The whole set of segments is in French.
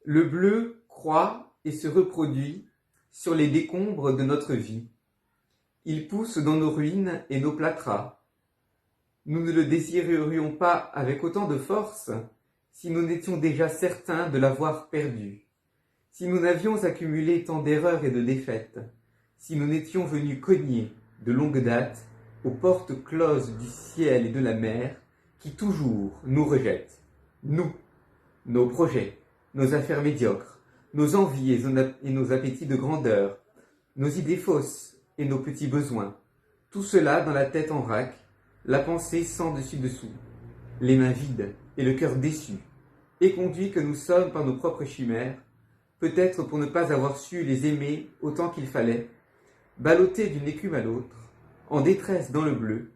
Le bleu croît et se reproduit sur les décombres de notre vie. Il pousse dans nos ruines et nos plâtras. Nous ne le désirerions pas avec autant de force si nous n'étions déjà certains de l'avoir perdu, si nous n'avions accumulé tant d'erreurs et de défaites, si nous n'étions venus cogner de longue date aux portes closes du ciel et de la mer qui toujours nous rejettent, nous, nos projets, nos affaires médiocres, nos envies et nos appétits de grandeur, nos idées fausses et nos petits besoins, tout cela dans la tête en vrac, la pensée sans dessus-dessous, les mains vides et le cœur déçu, éconduits que nous sommes par nos propres chimères, peut-être pour ne pas avoir su les aimer autant qu'il fallait, ballottés d'une écume à l'autre, en détresse dans le bleu,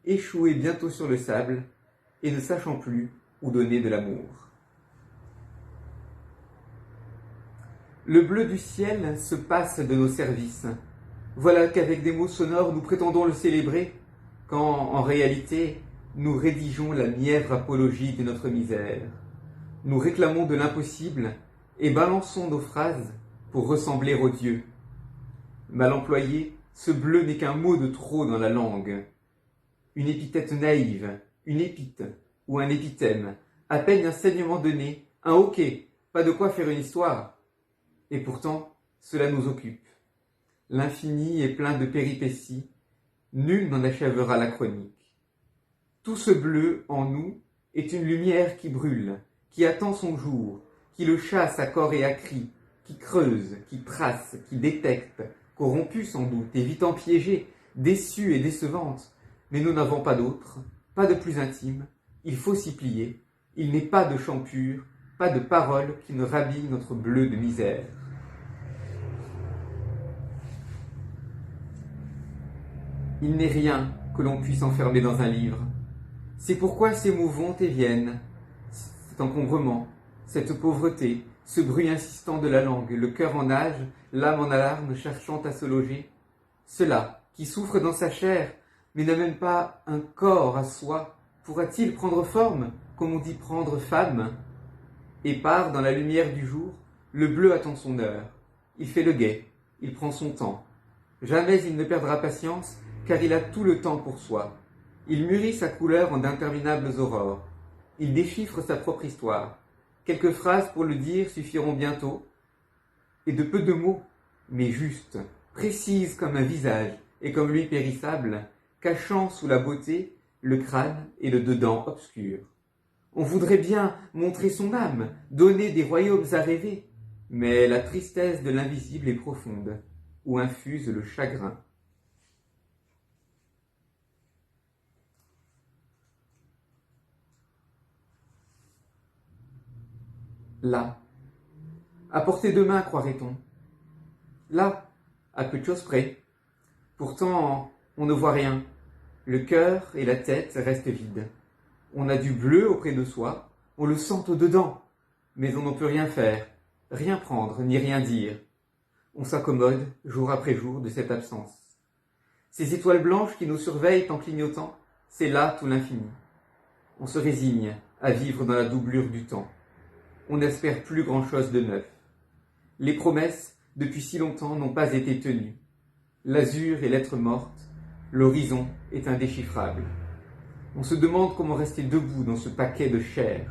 échoués bientôt sur le sable, et ne sachant plus où donner de l'amour. Le bleu du ciel se passe de nos services. Voilà qu'avec des mots sonores nous prétendons le célébrer, quand en réalité nous rédigeons la mièvre apologie de notre misère. Nous réclamons de l'impossible et balançons nos phrases pour ressembler aux dieux. Mal employé, ce bleu n'est qu'un mot de trop dans la langue. Une épithète naïve, une épite ou un épithème, à peine un saignement de nez, un hoquet, pas de quoi faire une histoire. Et pourtant, cela nous occupe. L'infini est plein de péripéties, nul n'en achèvera la chronique. Tout ce bleu en nous est une lumière qui brûle, qui attend son jour, qui le chasse à corps et à cri, qui creuse, qui trace, qui détecte, corrompue sans doute, évitant piégée, déçue et décevante. Mais nous n'avons pas d'autre, pas de plus intime, il faut s'y plier, il n'est pas de chant pur, pas de parole qui ne rhabille notre bleu de misère. Il n'est rien que l'on puisse enfermer dans un livre. C'est pourquoi ces mots vont et viennent, cet encombrement, cette pauvreté, ce bruit insistant de la langue, le cœur en nage, l'âme en alarme cherchant à se loger. Cela, qui souffre dans sa chair, mais n'a même pas un corps à soi, pourra-t-il prendre forme, comme on dit prendre femme? Et part dans la lumière du jour, le bleu attend son heure. Il fait le guet, il prend son temps. Jamais il ne perdra patience, car il a tout le temps pour soi. Il mûrit sa couleur en d'interminables aurores. Il déchiffre sa propre histoire. Quelques phrases pour le dire suffiront bientôt, et de peu de mots, mais justes, précises comme un visage, et comme lui périssable, cachant sous la beauté le crâne et le dedans obscur. On voudrait bien montrer son âme, donner des royaumes à rêver, mais la tristesse de l'invisible est profonde, où infuse le chagrin. Là, à portée de main, croirait-on. Là, à peu de choses près. Pourtant, on ne voit rien. Le cœur et la tête restent vides. On a du bleu auprès de soi, on le sent au-dedans, mais on n'en peut rien faire, rien prendre, ni rien dire. On s'accommode, jour après jour, de cette absence. Ces étoiles blanches qui nous surveillent en clignotant, c'est là tout l'infini. On se résigne à vivre dans la doublure du temps. On n'espère plus grand-chose de neuf. Les promesses, depuis si longtemps, n'ont pas été tenues. L'azur est lettre morte, l'horizon est indéchiffrable. On se demande comment rester debout dans ce paquet de chair.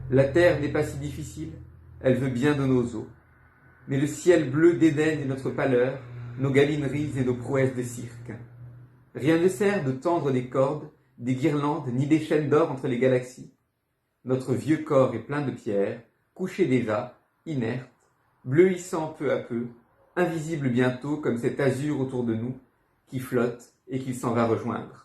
La terre n'est pas si difficile, elle veut bien de nos os. Mais le ciel bleu dédaigne notre pâleur, nos galineries et nos prouesses de cirque. Rien ne sert de tendre des cordes, des guirlandes, ni des chaînes d'or entre les galaxies. Notre vieux corps est plein de pierres, couché déjà, inerte, bleuissant peu à peu, invisible bientôt comme cet azur autour de nous, qui flotte et qui s'en va rejoindre.